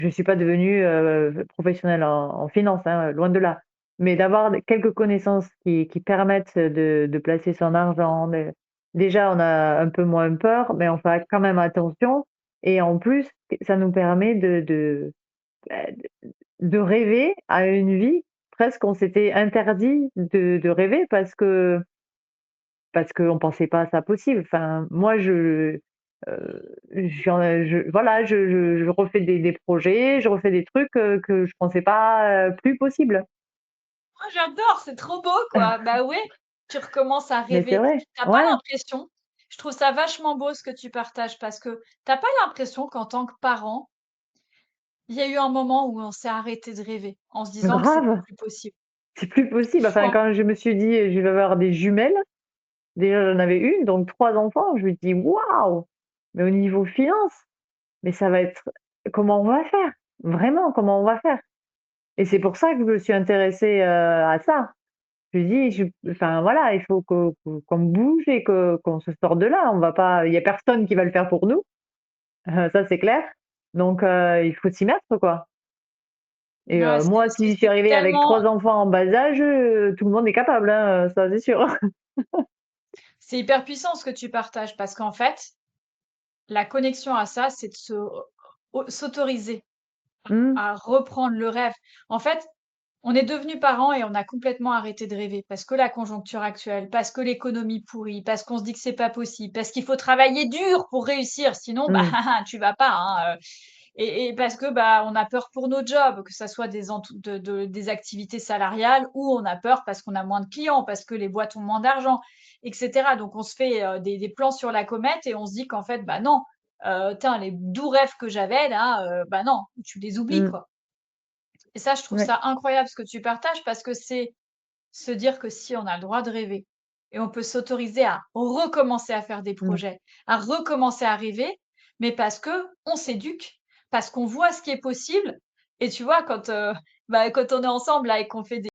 Je suis pas devenue, professionnelle en finance, hein, loin de là. Mais d'avoir quelques connaissances qui permettent de placer son argent, déjà on a un peu moins peur, mais on fait quand même attention et en plus, ça nous permet bah, de rêver à une vie presque qu'on s'était interdit de rêver parce qu'on pensait pas ça possible. Enfin, moi, voilà, je refais des projets, je refais des trucs, que je pensais pas, plus possibles. Oh j'adore, c'est trop beau quoi. Bah ouais, tu recommences à Mais c'est rêver. vrai, Tu as pas ouais, l'impression je trouve ça vachement beau ce que tu partages parce que tu as pas l'impression qu'en tant que parent, il y a eu un moment où on s'est arrêté de rêver en se disant que c'était grave, plus possible? c'est plus possible. Fou, Enfin, hein? quand je me suis dit: «Je vais avoir des jumelles», déjà j'en avais une, donc 3 enfants, je me dis: «Waouh! Mais au niveau finance, mais ça va être comment on va faire? Vraiment, comment on va faire?» Et c'est pour ça que je me suis intéressée, à ça. Je me dis, enfin voilà, il faut qu'on bouge et qu'on se sorte de là. On va pas, il y a personne qui va le faire pour nous, ça c'est clair. Donc il faut s'y mettre quoi. Et Ouais, moi, si j'y suis c'est arrivée avec tellement 3 enfants en bas âge, tout le monde est capable, hein, ça c'est sûr. c'est hyper puissant ce que tu partages parce qu'en fait, la connexion à ça, c'est de s'autoriser Mmh, à reprendre le rêve. En fait, on est devenu parents et on a complètement arrêté de rêver parce que la conjoncture actuelle, parce que l'économie pourrit, parce qu'on se dit que c'est pas possible, parce qu'il faut travailler dur pour réussir, sinon bah mmh, tu vas pas, hein, et parce que bah on a peur pour nos jobs, que ça soit des activités salariales ou on a peur parce qu'on a moins de clients, parce que les boîtes ont moins d'argent, etc. Donc on se fait des plans sur la comète et on se dit qu'en fait bah non, tain, les doux rêves que j'avais là, bah non, tu les oublies mmh, quoi. Et ça, je trouve ouais, ça incroyable ce que tu partages parce que c'est se dire que si on a le droit de rêver et on peut s'autoriser à recommencer à faire des mmh. projets, à recommencer à rêver, mais parce que on s'éduque, parce qu'on voit ce qui est possible et tu vois quand, bah, quand on est ensemble là et qu'on fait des